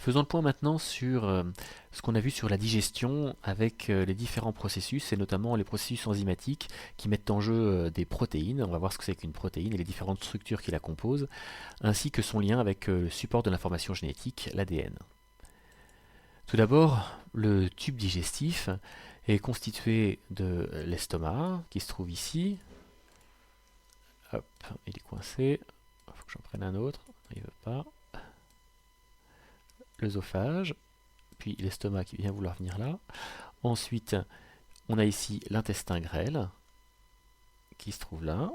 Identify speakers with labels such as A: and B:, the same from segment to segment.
A: Faisons le point maintenant sur ce qu'on a vu sur la digestion avec les différents processus et notamment les processus enzymatiques qui mettent en jeu des protéines. On va voir ce que c'est qu'une protéine et les différentes structures qui la composent, ainsi que son lien avec le support de l'information génétique, l'ADN. Tout d'abord, le tube digestif est constitué de l'estomac qui se trouve ici. Hop, il est coincé. Il faut que j'en prenne un autre. Il ne veut pas. L'œsophage, puis l'estomac qui vient vouloir venir là. Ensuite, on a ici l'intestin grêle qui se trouve là.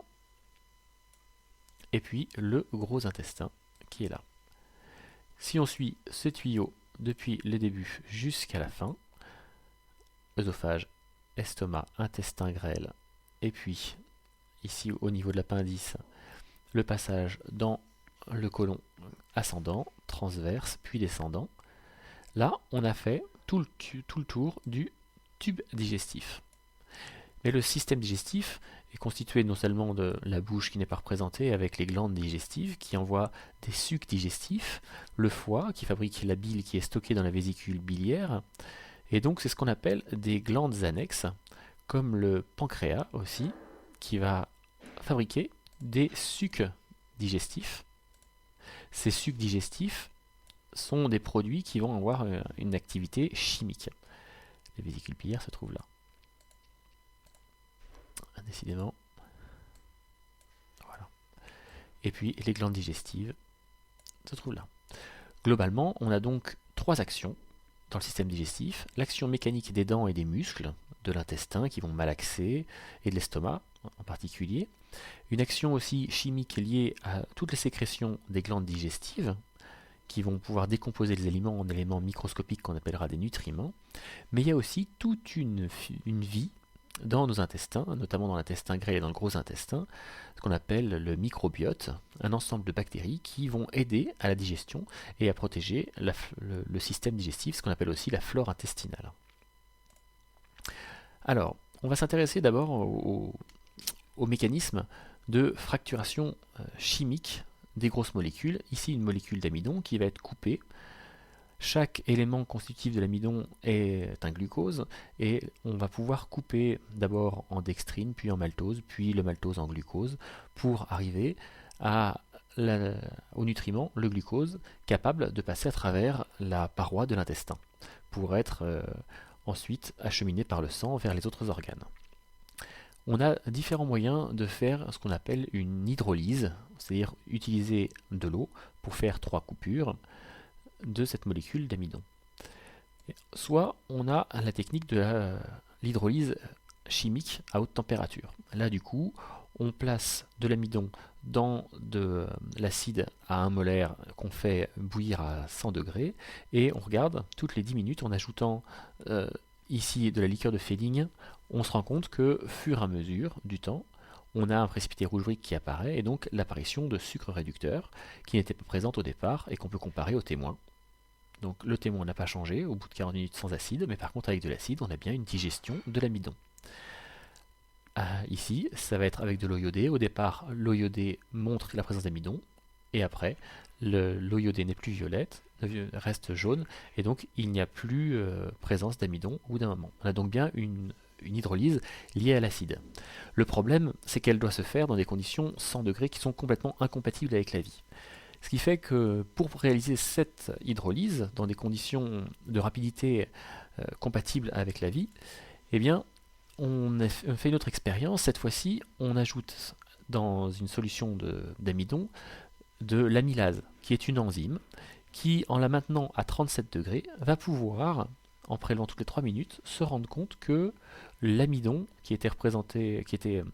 A: Et puis le gros intestin qui est là. Si on suit ce tuyau depuis le début jusqu'à la fin, œsophage, estomac, intestin grêle, et puis ici au niveau de l'appendice, le passage dans le côlon ascendant, transverse, puis descendant. Là, on a fait tout le tour du tube digestif. Mais le système digestif est constitué non seulement de la bouche qui n'est pas représentée avec les glandes digestives qui envoient des sucs digestifs, le foie qui fabrique la bile qui est stockée dans la vésicule biliaire, et donc c'est ce qu'on appelle des glandes annexes, comme le pancréas aussi, qui va fabriquer des sucs digestifs. Ces sucs digestifs sont des produits qui vont avoir une activité chimique. Les vésicules biliaires se trouvent là. Décidément. Voilà. Et puis les glandes digestives se trouvent là. Globalement, on a donc trois actions dans le système digestif. L'action mécanique des dents et des muscles, de l'intestin qui vont malaxer, et de l'estomac en particulier. Une action aussi chimique liée à toutes les sécrétions des glandes digestives, qui vont pouvoir décomposer les aliments en éléments microscopiques qu'on appellera des nutriments. Mais il y a aussi toute une vie dans nos intestins, notamment dans l'intestin grêle et dans le gros intestin, ce qu'on appelle le microbiote, un ensemble de bactéries qui vont aider à la digestion et à protéger le système digestif, ce qu'on appelle aussi la flore intestinale. Alors, on va s'intéresser d'abord au mécanisme de fracturation chimique des grosses molécules. Ici, une molécule d'amidon qui va être coupée. Chaque élément constitutif de l'amidon est un glucose et on va pouvoir couper d'abord en dextrine, puis en maltose, puis le maltose en glucose pour arriver au nutriment, le glucose, capable de passer à travers la paroi de l'intestin pour être ensuite acheminé par le sang vers les autres organes. On a différents moyens de faire ce qu'on appelle une hydrolyse, c'est-à-dire utiliser de l'eau pour faire 3 coupures de cette molécule d'amidon. Soit on a la technique de l'hydrolyse chimique à haute température. Là du coup, on place de l'amidon dans de l'acide à 1 molaire qu'on fait bouillir à 100 degrés et on regarde toutes les 10 minutes en ajoutant ici de la liqueur de Fehling, on se rend compte que fur et à mesure du temps, on a un précipité rouge-brique qui apparaît et donc l'apparition de sucre réducteur qui n'était pas présente au départ et qu'on peut comparer au témoin. Donc le témoin n'a pas changé au bout de 40 minutes sans acide, mais par contre avec de l'acide, on a bien une digestion de l'amidon. Ici, ça va être avec de l'eau iodée. Au départ, l'eau iodée montre la présence d'amidon, et après, l'eau iodée n'est plus violette, reste jaune, et donc il n'y a plus présence d'amidon au bout d'un moment. On a donc bien une hydrolyse liée à l'acide. Le problème, c'est qu'elle doit se faire dans des conditions 100 degrés qui sont complètement incompatibles avec la vie. Ce qui fait que pour réaliser cette hydrolyse dans des conditions de rapidité compatibles avec la vie, eh bien, on fait une autre expérience. Cette fois-ci, on ajoute dans une solution d'amidon de l'amylase, qui est une enzyme qui, en la maintenant à 37 degrés, va pouvoir, en prélevant toutes les 3 minutes, se rendre compte que l'amidon, qui était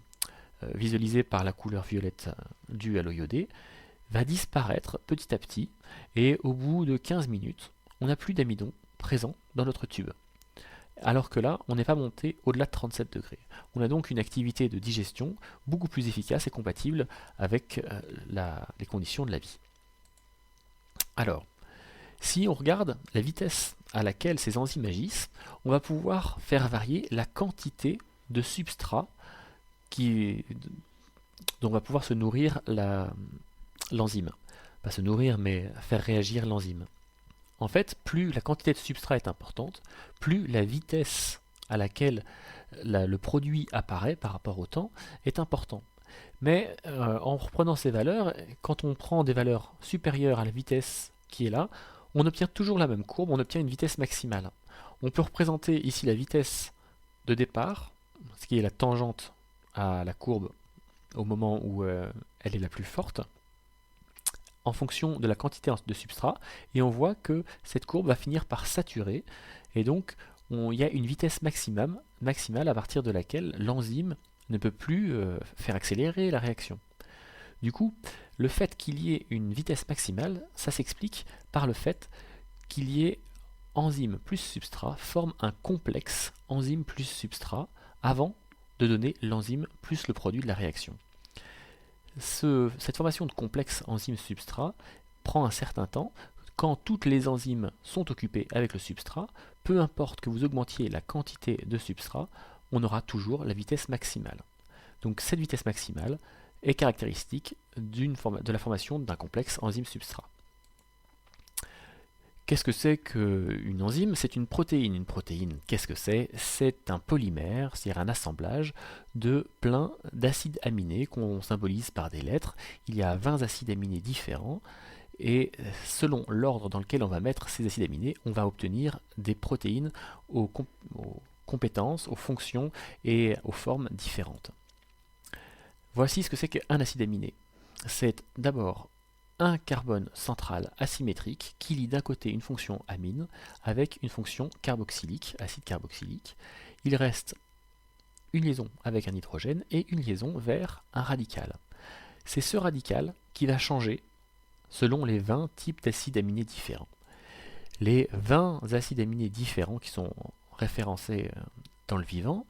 A: visualisé par la couleur violette due à l'eau iodée, va disparaître petit à petit, et au bout de 15 minutes, on n'a plus d'amidon présent dans notre tube. Alors que là, on n'est pas monté au-delà de 37 degrés. On a donc une activité de digestion beaucoup plus efficace et compatible avec les conditions de la vie. Alors, si on regarde la vitesse à laquelle ces enzymes agissent, on va pouvoir faire varier la quantité de substrat dont va pouvoir se nourrir l'enzyme. Pas se nourrir, mais faire réagir l'enzyme. En fait, plus la quantité de substrat est importante, plus la vitesse à laquelle le produit apparaît par rapport au temps est important. Mais en reprenant ces valeurs, quand on prend des valeurs supérieures à la vitesse qui est là, on obtient toujours la même courbe, on obtient une vitesse maximale. On peut représenter ici la vitesse de départ, ce qui est la tangente à la courbe au moment où elle est la plus forte, en fonction de la quantité de substrat, et on voit que cette courbe va finir par saturer, et donc il y a une vitesse maximale à partir de laquelle l'enzyme ne peut plus faire accélérer la réaction. Du coup, le fait qu'il y ait une vitesse maximale, ça s'explique par le fait qu'il y ait enzyme plus substrat forme un complexe enzyme plus substrat avant de donner l'enzyme plus le produit de la réaction. Cette formation de complexe enzyme-substrat prend un certain temps. Quand toutes les enzymes sont occupées avec le substrat, peu importe que vous augmentiez la quantité de substrat, on aura toujours la vitesse maximale. Donc cette vitesse maximale est caractéristique de la formation d'un complexe enzyme-substrat. Qu'est-ce que c'est qu'une enzyme? C'est une protéine. Une protéine, qu'est-ce que c'est? C'est un polymère, c'est-à-dire un assemblage de plein d'acides aminés qu'on symbolise par des lettres. Il y a 20 acides aminés différents et selon l'ordre dans lequel on va mettre ces acides aminés, on va obtenir des protéines aux compétences, aux fonctions et aux formes différentes. Voici ce que c'est qu'un acide aminé. C'est d'abord un carbone central asymétrique qui lie d'un côté une fonction amine avec une fonction carboxylique, acide carboxylique. Il reste une liaison avec un hydrogène et une liaison vers un radical. C'est ce radical qui va changer selon les 20 types d'acides aminés différents. Les 20 acides aminés différents qui sont référencés dans le vivant,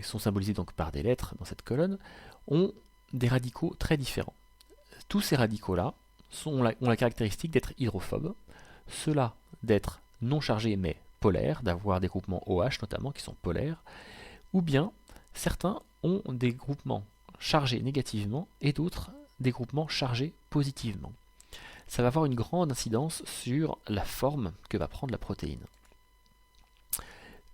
A: sont symbolisés donc par des lettres dans cette colonne, ont des radicaux très différents. Tous ces radicaux-là ont la caractéristique d'être hydrophobes, ceux-là d'être non chargés mais polaires, d'avoir des groupements OH notamment qui sont polaires, ou bien certains ont des groupements chargés négativement et d'autres des groupements chargés positivement. Ça va avoir une grande incidence sur la forme que va prendre la protéine.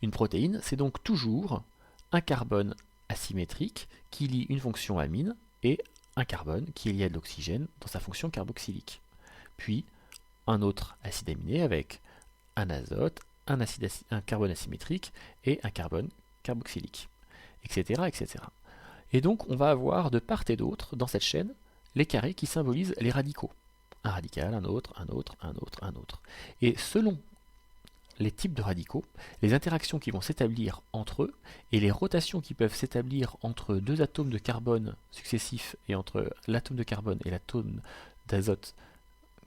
A: Une protéine, c'est donc toujours un carbone asymétrique qui lie une fonction amine et un carbone qui est lié à de l'oxygène dans sa fonction carboxylique. Puis un autre acide aminé avec un azote, un carbone asymétrique et un carbone carboxylique, etc., etc. Et donc on va avoir de part et d'autre dans cette chaîne les carrés qui symbolisent les radicaux. Un radical, un autre, un autre, un autre, un autre. Et selon les types de radicaux, les interactions qui vont s'établir entre eux et les rotations qui peuvent s'établir entre deux atomes de carbone successifs et entre l'atome de carbone et l'atome d'azote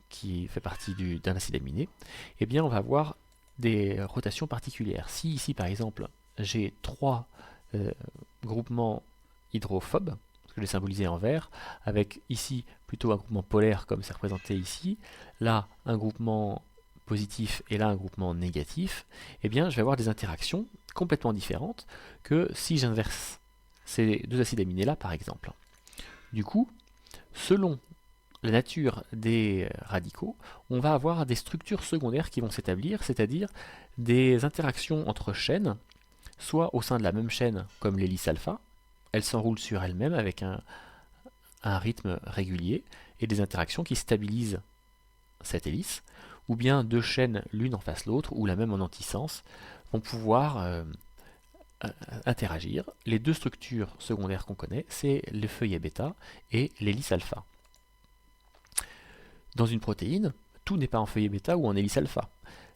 A: qui fait partie d'un acide aminé, eh bien on va avoir des rotations particulières. Si ici par exemple j'ai trois groupements hydrophobes, que j'ai symbolisé en vert, avec ici plutôt un groupement polaire comme c'est représenté ici, là un groupement positif et là un groupement négatif, eh bien je vais avoir des interactions complètement différentes que si j'inverse ces deux acides aminés là par exemple. Du coup, selon la nature des radicaux, on va avoir des structures secondaires qui vont s'établir, c'est-à-dire des interactions entre chaînes, soit au sein de la même chaîne comme l'hélice alpha, elle s'enroule sur elle-même avec un rythme régulier, et des interactions qui stabilisent cette hélice, ou bien deux chaînes l'une en face l'autre, ou la même en antisens, vont pouvoir interagir. Les deux structures secondaires qu'on connaît, c'est le feuillet bêta et l'hélice alpha. Dans une protéine, tout n'est pas en feuillet bêta ou en hélice alpha,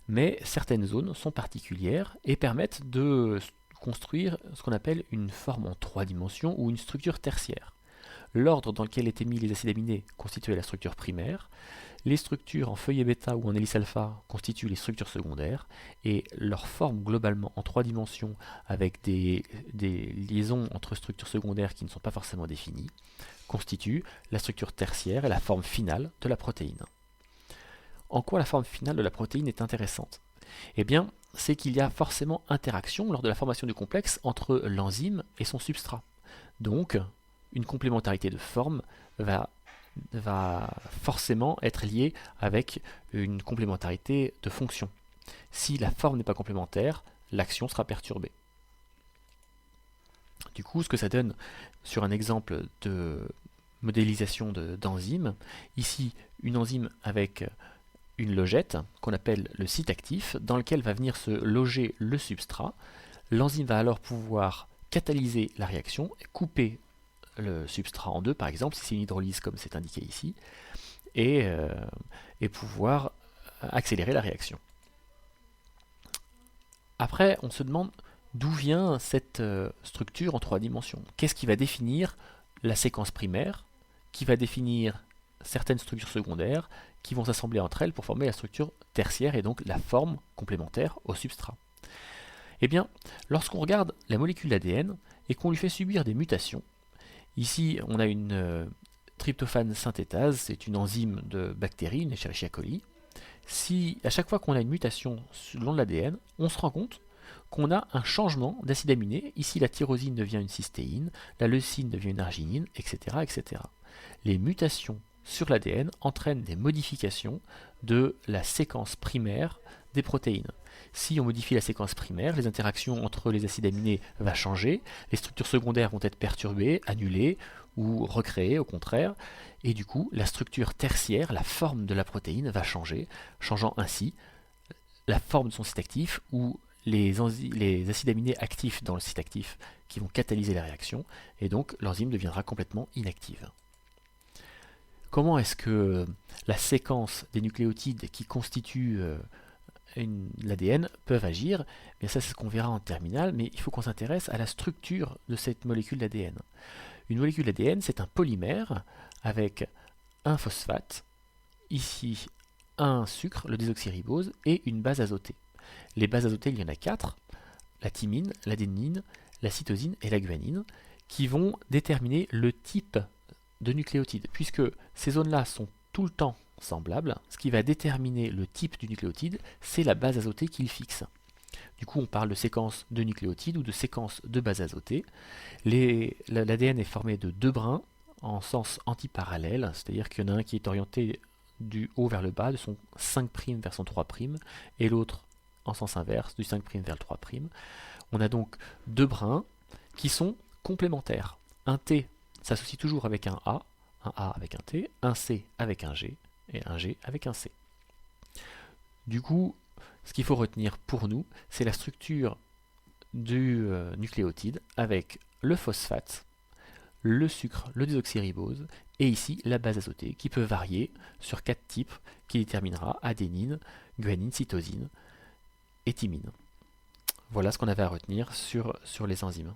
A: mais certaines zones sont particulières et permettent de construire ce qu'on appelle une forme en 3 dimensions ou une structure tertiaire. L'ordre dans lequel étaient mis les acides aminés constituait la structure primaire, les structures en feuillet bêta ou en hélice alpha constituent les structures secondaires, et leur forme globalement en 3 dimensions avec des liaisons entre structures secondaires qui ne sont pas forcément définies, constitue la structure tertiaire et la forme finale de la protéine. En quoi la forme finale de la protéine est intéressante? Eh bien, c'est qu'il y a forcément interaction lors de la formation du complexe entre l'enzyme et son substrat. Donc, une complémentarité de forme va va forcément être lié avec une complémentarité de fonction. Si la forme n'est pas complémentaire, l'action sera perturbée. Du coup, ce que ça donne sur un exemple de modélisation d'enzyme, ici une enzyme avec une logette qu'on appelle le site actif, dans lequel va venir se loger le substrat. L'enzyme va alors pouvoir catalyser la réaction et couper le substrat en deux, par exemple, si c'est une hydrolyse comme c'est indiqué ici, et pouvoir accélérer la réaction. Après, on se demande d'où vient cette structure en 3 dimensions. Qu'est-ce qui va définir la séquence primaire, qui va définir certaines structures secondaires, qui vont s'assembler entre elles pour former la structure tertiaire et donc la forme complémentaire au substrat. Eh bien, lorsqu'on regarde la molécule d'ADN et qu'on lui fait subir des mutations, ici on a une tryptophane synthétase, c'est une enzyme de bactéries, une Escherichia coli. Si à chaque fois qu'on a une mutation le long de l'ADN, on se rend compte qu'on a un changement d'acide aminé. Ici, la tyrosine devient une cystéine, la leucine devient une arginine, etc., etc. Les mutations sur l'ADN entraînent des modifications de la séquence primaire des protéines. Si on modifie la séquence primaire, les interactions entre les acides aminés vont changer, les structures secondaires vont être perturbées, annulées ou recréées au contraire, et du coup la structure tertiaire, la forme de la protéine va changer, changeant ainsi la forme de son site actif ou les acides aminés actifs dans le site actif qui vont catalyser la réaction, et donc l'enzyme deviendra complètement inactive. Comment est-ce que la séquence des nucléotides qui constituent l'ADN peuvent agir? Bien, ça, c'est ce qu'on verra en terminale, mais il faut qu'on s'intéresse à la structure de cette molécule d'ADN. Une molécule d'ADN, c'est un polymère avec un phosphate, ici un sucre, le désoxyribose, et une base azotée. Les bases azotées, il y en a 4, la thymine, l'adénine, la cytosine et la guanine, qui vont déterminer le type de nucléotide, puisque ces zones-là sont tout le temps semblables. Ce qui va déterminer le type du nucléotide, c'est la base azotée qu'il fixe. Du coup, on parle de séquence de nucléotides ou de séquence de base azotée. L'ADN est formé de 2 brins en sens antiparallèle, c'est-à-dire qu'il y en a un qui est orienté du haut vers le bas, de son 5' vers son 3', et l'autre en sens inverse, du 5' vers le 3'. On a donc 2 brins qui sont complémentaires. Un T s'associe toujours avec un A avec un T, un C avec un G, et un G avec un C. Du coup, ce qu'il faut retenir pour nous, c'est la structure du nucléotide avec le phosphate, le sucre, le désoxyribose, et ici la base azotée qui peut varier sur 4 types qui déterminera adénine, guanine, cytosine et thymine. Voilà ce qu'on avait à retenir sur les enzymes.